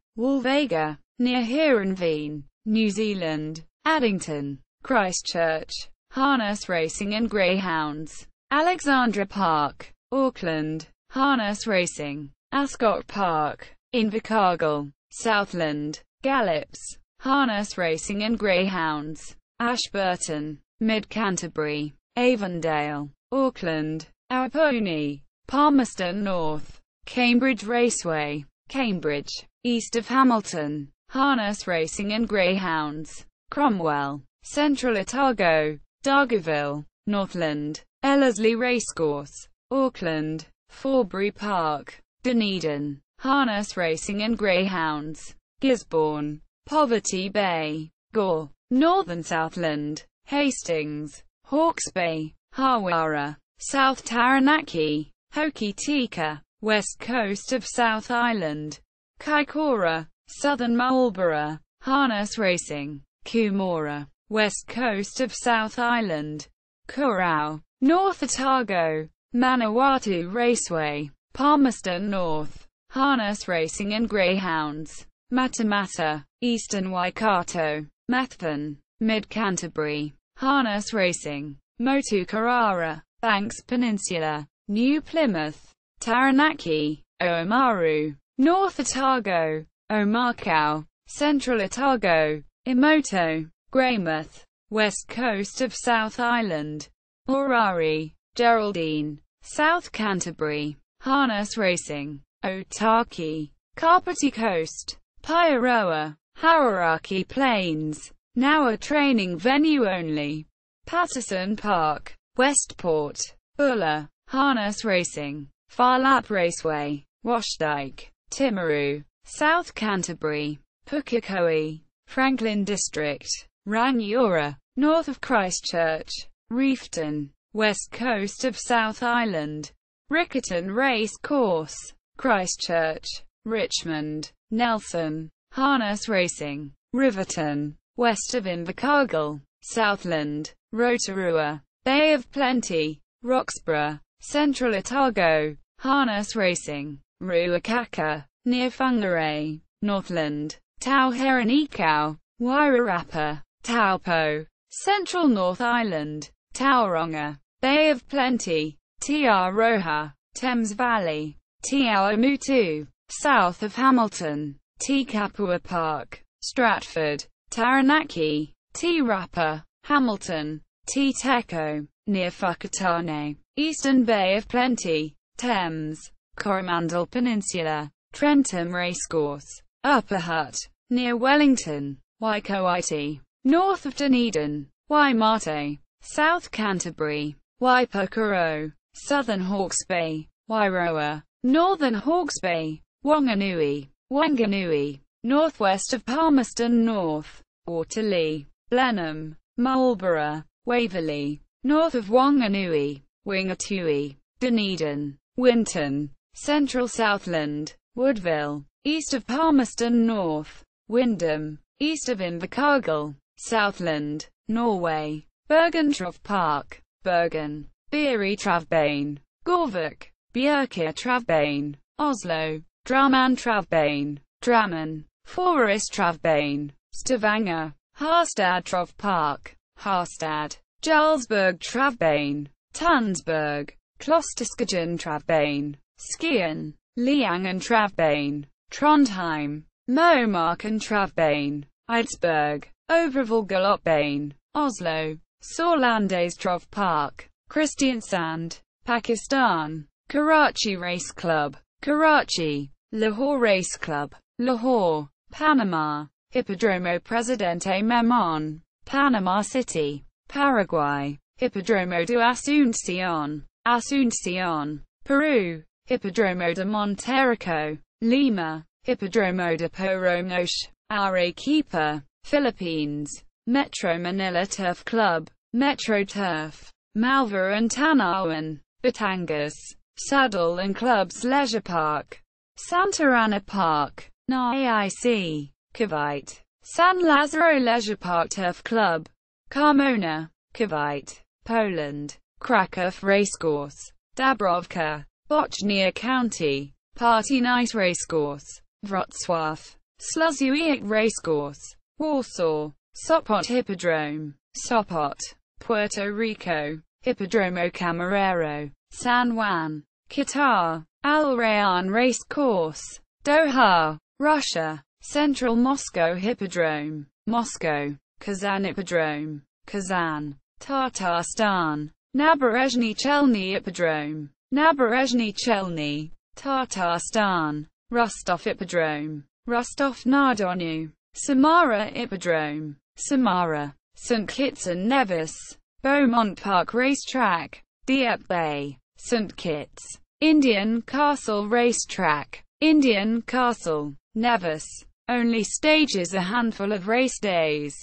near Heerenveen, New Zealand, Addington, Christchurch, Harness Racing and Greyhounds, Alexandra Park, Auckland, Harness Racing, Ascot Park, Invercargill, Southland, Gallops, Harness Racing and Greyhounds, Ashburton, Mid-Canterbury, Avondale, Auckland, Awaponi, Palmerston North, Cambridge Raceway, Cambridge, east of Hamilton, Harness Racing and Greyhounds, Cromwell, Central Otago, Dargaville, Northland, Ellerslie Racecourse, Auckland, Forbury Park, Dunedin, Harness Racing and Greyhounds, Gisborne, Poverty Bay, Gore, Northern Southland, Hastings, Hawke's Bay, Hawara, South Taranaki, Hokitika, west coast of South Island, Kaikoura, Southern Marlborough, Harness Racing, Coomora, west coast of South Island, Curacao, North Otago, Manawatu Raceway, Palmerston North, Harness Racing and Greyhounds, Matamata, Eastern Waikato, Methven, Mid-Canterbury, Harness Racing, Motu Carrara, Banks Peninsula, New Plymouth, Taranaki, Oamaru, North Otago, Omakau, Central Otago, Imoto, Greymouth, west coast of South Island, Orari, Geraldine, South Canterbury, Harness Racing, Otaki, Kapiti Coast, Paiaroa, Hauraki Plains, now a training venue only, Patterson Park, Westport, Bulla, Harness Racing, Farlap Raceway, Washdyke, Timaru, South Canterbury, Pukekohe, Franklin District, Rangiora, north of Christchurch, Reefton, west coast of South Island, Riccarton Race Course, Christchurch, Richmond, Nelson, Harness Racing, Riverton, west of Invercargill, Southland, Rotorua, Bay of Plenty, Roxburgh, Central Otago, Harness Racing, Ruakaka, near Whangarei, Northland, Tauherenikau, Wairarapa, Taupo, Central North Island, Tauranga, Bay of Plenty, Te Aroha, Thames Valley, Te Awamutu, south of Hamilton, Te Kapua Park, Stratford, Taranaki, Te Rapa, Hamilton, Te Teko, near Whakatane, Eastern Bay of Plenty, Thames, Coromandel Peninsula, Trentham Racecourse, Upper Hutt, near Wellington. Wycoite, north of Dunedin. Waimate, South Canterbury. Waipokoro, southern Hawke's Bay. Wairoa, northern Hawke's Bay. Wanganui, Wanganui, northwest of Palmerston North. Waterloo, Blenheim, Marlborough, Waverley, north of Wanganui. Wingatui, Dunedin, Winton, central Southland. Woodville, east of Palmerston North. Windham, east of Invercargill. Southland, Norway. Bergentroff Park, Bergen. Beery Travbane, Gorvik. Bjerke Travbane, Oslo. Drammen Travbane, Drammen. Forest Travbane, Stavanger. Harstad Troff Park, Harstad. Jarlsberg Travbane, Tunsberg. Klosterskagen Travbane, Skien. Leangen Travbane, Trondheim. Momarken Travbane, Eidsberg. Overval Galopbane, Oslo. Sorlandes Troff Park, Kristiansand, Pakistan. Karachi Race Club, Karachi. Lahore Race Club, Lahore. Panama. Hippodromo Presidente Memon, Panama City. Paraguay. Hippodromo de Asunción, Asunción. Peru. Hippodromo de Monterrico, Lima. Hippodromo de Poronoche, Arequipa. Philippines. Metro Manila Turf Club, Metro Turf. Malva and Tanawan, Batangas. Saddle and Clubs Leisure Park, Santa Ana Park. NIIC. Cavite. San Lazaro Leisure Park Turf Club, Carmona. Cavite, Poland. Kraków Racecourse, Dabrowka. Bochnia County. Party Night Racecourse, Wrocław. Sluzwiec Racecourse, Warsaw. Sopot Hippodrome, Sopot. Puerto Rico. Hippodromo Camarero, San Juan. Qatar. Al Rayyan Racecourse, Doha. Russia. Central Moscow Hippodrome, Moscow. Kazan Hippodrome, Kazan. Tatarstan. Naberezhny Chelny Hippodrome, Naberezhny Chelny. Tatarstan. Rostov Hippodrome, Rostov-na-Donu. Samara Hippodrome, Samara. St. Kitts and Nevis. Beaumont Park Racetrack, Dieppe Bay. St. Kitts. Indian Castle Racetrack, Indian Castle. Nevis. Only stages a handful of race days,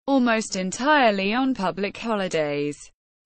almost entirely on public holidays.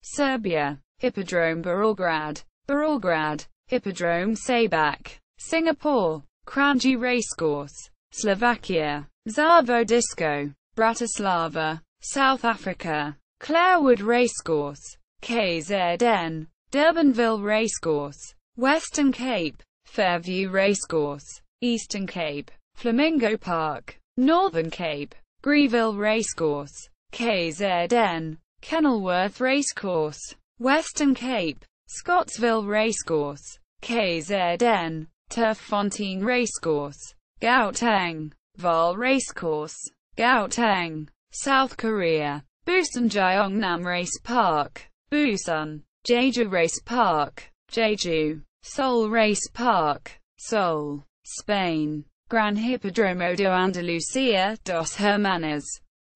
Serbia. Hippodrome Beograd, Beograd. Hippodrome Sabak, Singapore. Kranji Racecourse, Slovakia. Zavodisco, Bratislava. South Africa. Clarewood Racecourse, KZN. Durbanville Racecourse, Western Cape. Fairview Racecourse, Eastern Cape. Flamingo Park, Northern Cape. Grieville Racecourse, KZN. Kenilworth Racecourse, Western Cape. Scottsville Racecourse, KZN. Turffontein Racecourse, Gauteng. Vaal Racecourse, Gauteng. South Korea. Busan Gyeongnam Race Park, Busan. Jeju Race Park, Jeju. Seoul Race Park, Seoul. Spain. Gran Hippodromo de Andalucía dos Hermanas,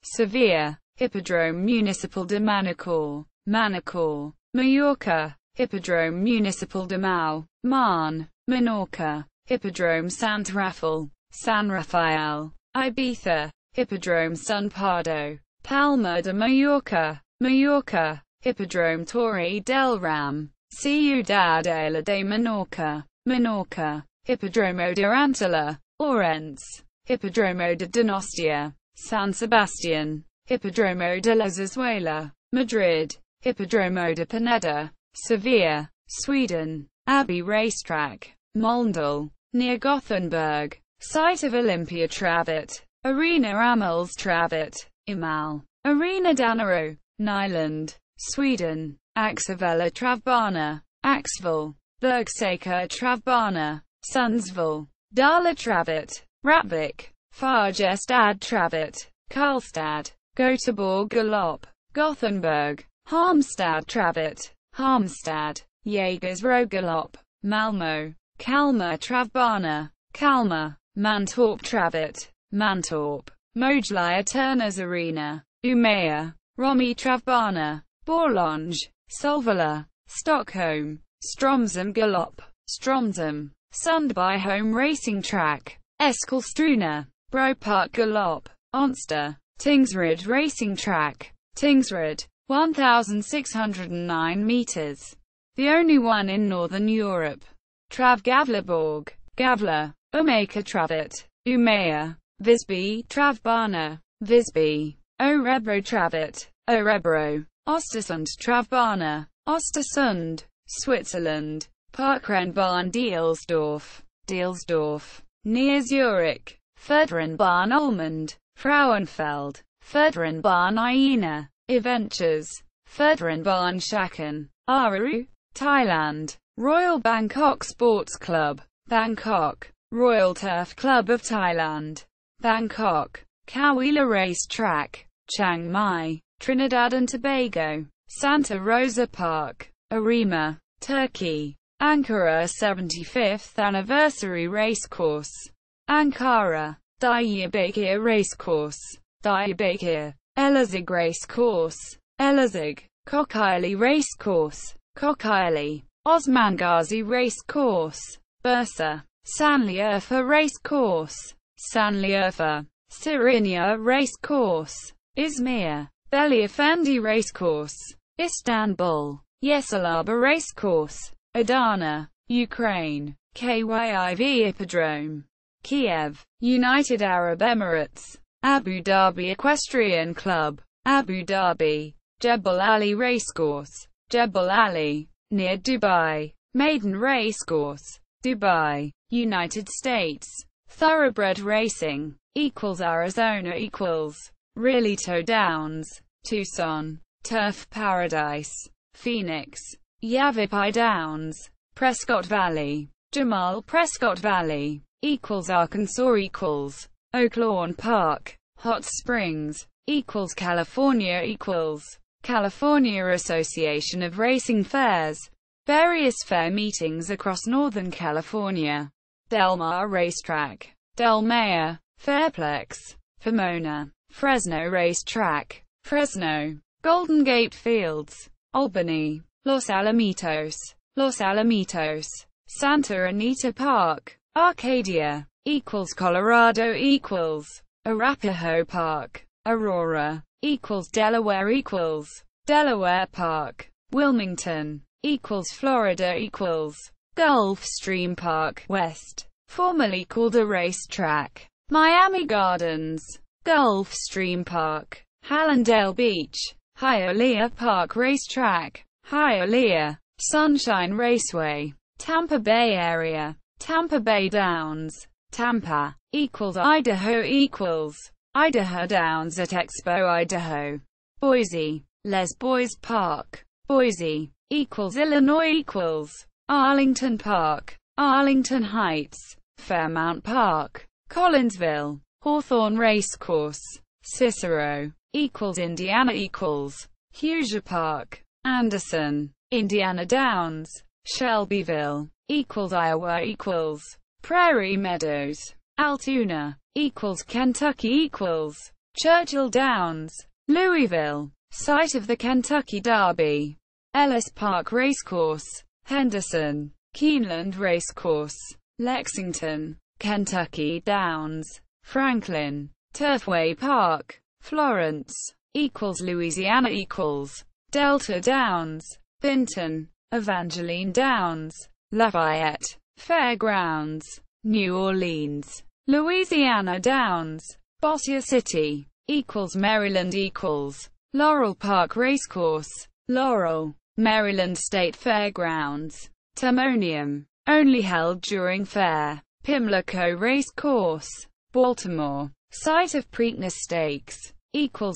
Sevilla. Hippodrome Municipal de Manacor, Manacor. Mallorca. Hippodrome Municipal de Mau, Man. Menorca. Hippodrome Sant Rafel, San Rafael. Ibiza. Hippodrome San Pardo, Palma de Mallorca, Mallorca. Hippodrome Torre del Ram, Ciudadela de Menorca, Menorca. Hippodromo de Antilla, Orense. Hippodromo de Donostia, San Sebastian. Hippodromo de la Zarzuela, Madrid. Hippodromo de Pineda, Sevilla, Sweden. Abbey Racetrack, Molndal, near Gothenburg. Site of Olympia Travet, Arena Amels Travet, Imal. Arena Danaro, Nyland, Sweden. Axevella Travbana, Axville. Bergsacre Travbana, Sundsvall. Dala Travet, Ravik. Fargestad Travet, Karlstad. Göteborg Galopp, Gothenburg. Halmstad Travet, Halmstad. Jägersro Galopp, Malmö. Kalmar Travbana, Kalmar. Mantorp Travet, Mantorp, Mojlier Turners Arena, Umeå, Romy Travbana, Borlänge, Solvala, Stockholm, Stromsum Galopp, Stromsum, Sundby Home Racing Track, Eskilstuna, Bropark Galopp, Onsta, Tingsryd Racing Track, Tingsryd, 1,609 meters. The only one in Northern Europe. Trav Gavleborg, Gavle, Umeå Travet, Umeå, Visby Travbana, Visby, Örebro Travet, Örebro, Östersund Travbana, Östersund, Switzerland, Parkrennbahn Deelsdorf, Deelsdorf, near Zurich, Förderenbahn Ulmund, Frauenfeld, Förderenbahn Iena, Adventures, Förderenbahn Shaken, Aru, Thailand, Royal Bangkok Sports Club, Bangkok, Royal Turf Club of Thailand, Bangkok, Kawila Race Track, Chiang Mai, Trinidad and Tobago, Santa Rosa Park, Arima, Turkey, Ankara 75th Anniversary Racecourse, Ankara, Diyarbakir Racecourse, Diyarbakir, Elazig Racecourse, Elazig, Kocaeli Racecourse, Kocaeli, Osman Gazi Racecourse, Bursa, Sanliurfa Racecourse, Sanliurfa, Sirinya Racecourse, Izmir, Beyefendi Racecourse, Istanbul, Yeşilırba Racecourse, Adana, Ukraine, KYIV Hippodrome, Kiev, United Arab Emirates, Abu Dhabi Equestrian Club, Abu Dhabi, Jebel Ali Racecourse, Jebel Ali, near Dubai, Maiden Racecourse, Dubai, United States, Thoroughbred Racing, Arizona Realito Downs, Tucson, Turf Paradise, Phoenix, Yavapai Downs, Prescott Valley, Jamal Prescott Valley, Arkansas Oaklawn Park, Hot Springs, California California Association of Racing Fairs, various fair meetings across Northern California, Del Mar Racetrack, Del Mar, Fairplex, Pomona, Fresno Racetrack, Fresno, Golden Gate Fields, Albany, Los Alamitos, Santa Anita Park, Arcadia, Colorado Arapahoe Park, Aurora, Delaware Delaware Park, Wilmington, Florida Gulf Stream Park, West, formerly called a racetrack, Miami Gardens, Gulf Stream Park, Hallandale Beach, Hialeah Park Racetrack, Hialeah, Sunshine Raceway, Tampa Bay Area, Tampa Bay Downs, Tampa, Idaho Idaho Downs at Expo Idaho, Boise, Les Boys Park, Boise, Illinois Arlington Park, Arlington Heights, Fairmount Park, Collinsville, Hawthorne Racecourse, Cicero, Indiana Hoosier Park, Anderson, Indiana Downs, Shelbyville, Iowa Prairie Meadows, Altoona, Kentucky Churchill Downs, Louisville, site of the Kentucky Derby, Ellis Park Racecourse, Henderson, Keeneland Racecourse, Lexington, Kentucky Downs, Franklin, Turfway Park, Florence, Louisiana Delta Downs, Vinton, Evangeline Downs, Lafayette, Fairgrounds, New Orleans, Louisiana Downs, Bossier City, Maryland Laurel Park Racecourse, Laurel, Maryland State Fairgrounds, Timonium, only held during fair, Pimlico Racecourse, Baltimore, site of Preakness Stakes,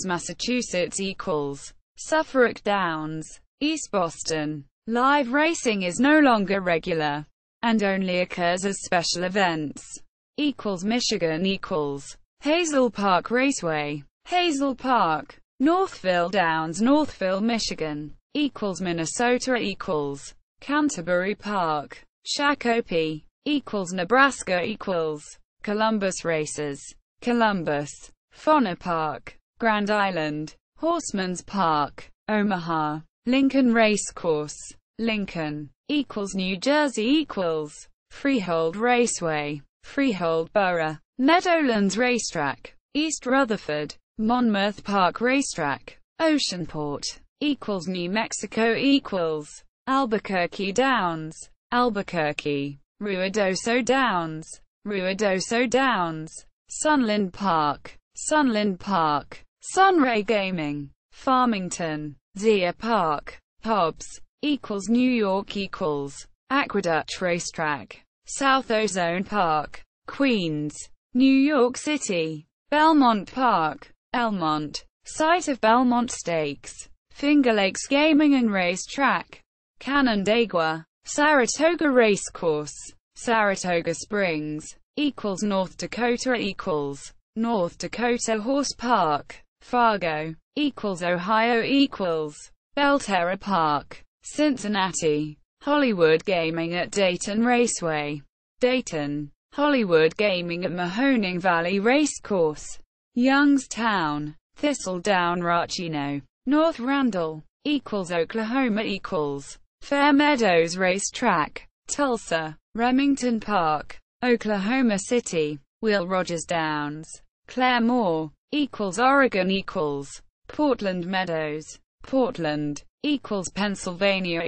Massachusetts Suffolk Downs, East Boston. Live racing is no longer regular, and only occurs as special events. Michigan Hazel Park Raceway, Hazel Park, Northville Downs, Northville, Michigan, Minnesota Canterbury Park, Shakopee, Nebraska Columbus Races, Columbus, Fauna Park, Grand Island, Horseman's Park, Omaha, Lincoln Racecourse, Lincoln, New Jersey Freehold Raceway, Freehold Borough, Meadowlands Racetrack, East Rutherford, Monmouth Park Racetrack, Oceanport, New Mexico Albuquerque Downs, Albuquerque, Ruidoso Downs, Ruidoso Downs, Sunland Park, Sunray Gaming, Farmington, Zia Park, Hobbs, New York Aqueduct Racetrack, South Ozone Park, Queens, New York City, Belmont Park, Elmont, site of Belmont Stakes, Finger Lakes Gaming and Racetrack, Canandaigua, Saratoga Racecourse, Saratoga Springs, North Dakota North Dakota Horse Park, Fargo, Ohio Belterra Park, Cincinnati, Hollywood Gaming at Dayton Raceway, Dayton, Hollywood Gaming at Mahoning Valley Racecourse, Youngstown, Thistledown Rachino, North Randall, Oklahoma Fair Meadows Racetrack, Tulsa, Remington Park, Oklahoma City, Will Rogers Downs, Claremore, Oregon Portland Meadows, Portland, Pennsylvania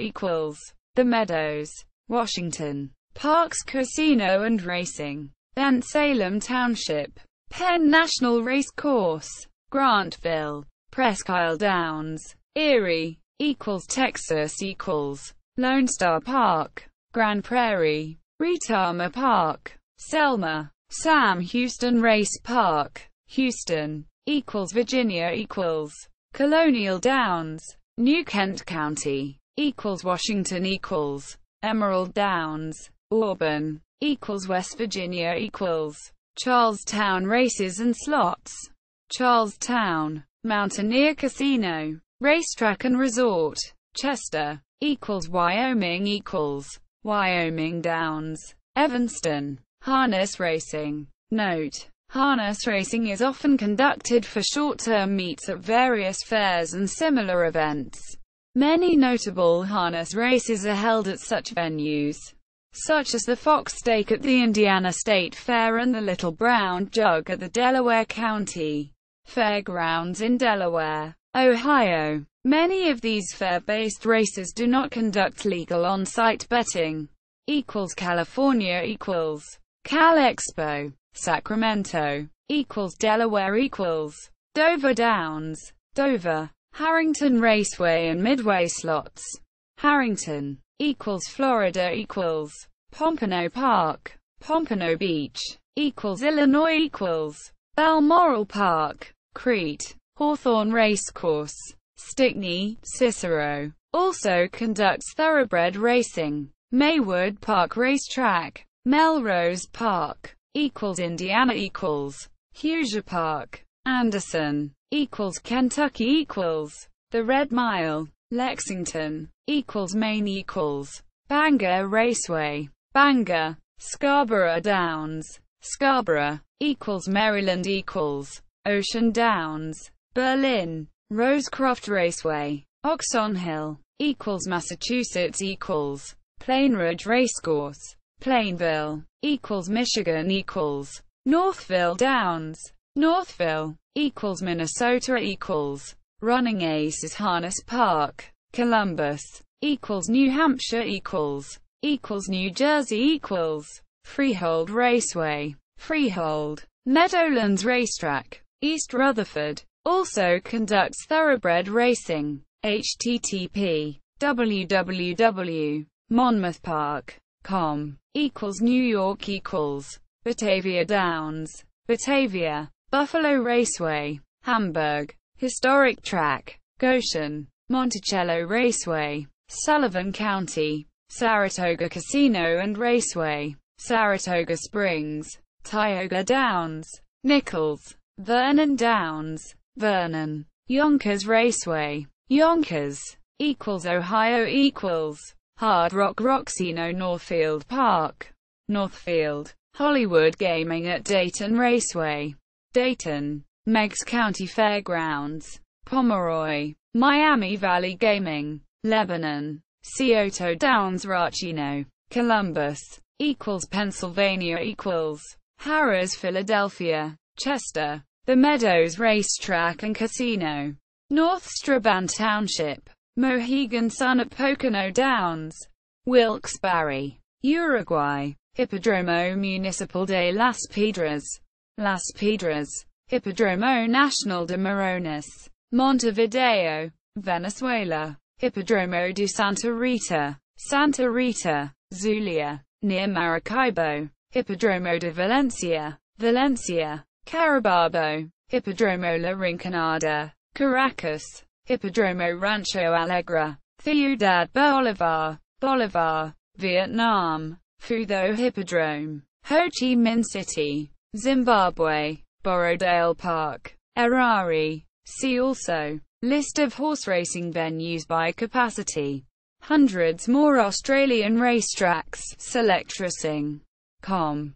The Meadows, Washington, Parks Casino and Racing, Bensalem Township, Penn National Racecourse, Grantville, Presque Isle Downs, Erie, Texas Lone Star Park, Grand Prairie, Retama Park, Selma, Sam Houston Race Park, Houston, Virginia Colonial Downs, New Kent County, Washington Emerald Downs, Auburn, West Virginia Charlestown Races and Slots, Charlestown, Mountaineer Casino, Racetrack and Resort, Chester, Wyoming Wyoming Downs, Evanston, Harness Racing. Note: harness racing is often conducted for short-term meets at various fairs and similar events. Many notable harness races are held at such venues, such as the Fox Stake at the Indiana State Fair and the Little Brown Jug at the Delaware County Fairgrounds in Delaware, Ohio. Many of these fair-based races do not conduct legal on-site betting. California Cal Expo, Sacramento Delaware Dover Downs, Dover, Harrington Raceway and Midway Slots, Harrington Florida Pompano Park, Pompano Beach Illinois Balmoral Park, Crete, Hawthorne Racecourse, Stickney, Cicero, also conducts thoroughbred racing. Maywood Park Racetrack, Melrose Park, Indiana Hoosier Park, Anderson, Kentucky The Red Mile, Lexington, Maine Bangor Raceway, Bangor, Scarborough Downs, Scarborough, Maryland Ocean Downs, Berlin, Rosecroft Raceway, Oxon Hill, Massachusetts Plainridge Racecourse, Plainville, Michigan Northville Downs, Northville, Minnesota Running Aces Harness Park, Columbus, New Hampshire New Jersey Freehold Raceway, Freehold, Meadowlands Racetrack, East Rutherford, also conducts thoroughbred racing. http www.monmouthpark.com New York Batavia Downs, Batavia, Buffalo Raceway, Hamburg, Historic Track, Goshen, Monticello Raceway, Sullivan County, Saratoga Casino and Raceway, Saratoga Springs, Tioga Downs, Nichols, Vernon Downs, Vernon, Yonkers Raceway, Yonkers, Ohio Hard Rock Roxino Northfield Park, Northfield, Hollywood Gaming at Dayton Raceway, Dayton. Meigs County Fairgrounds, Pomeroy. Miami Valley Gaming, Lebanon. Scioto Downs Racino, Columbus. Pennsylvania. Harrah's Philadelphia, Chester. The Meadows Racetrack and Casino, North Strabane Township. Mohegan Sun at Pocono Downs, Wilkes-Barre, Uruguay. Hippodromo Municipal de Las Piedras, Hippodromo Nacional de Morones, Montevideo, Venezuela. Hippodromo de Santa Rita, Zulia, near Maracaibo. Hippodromo de Valencia, Carabobo. Hippodromo La Rinconada, Caracas. Hippodromo Rancho Alegre, Ciudad Bolivar, Vietnam. Futho Hippodrome, Ho Chi Minh City, Zimbabwe. Borrowdale Park, Harare. See also, list of horse racing venues by capacity. Hundreds more Australian racetracks, selectracing.com.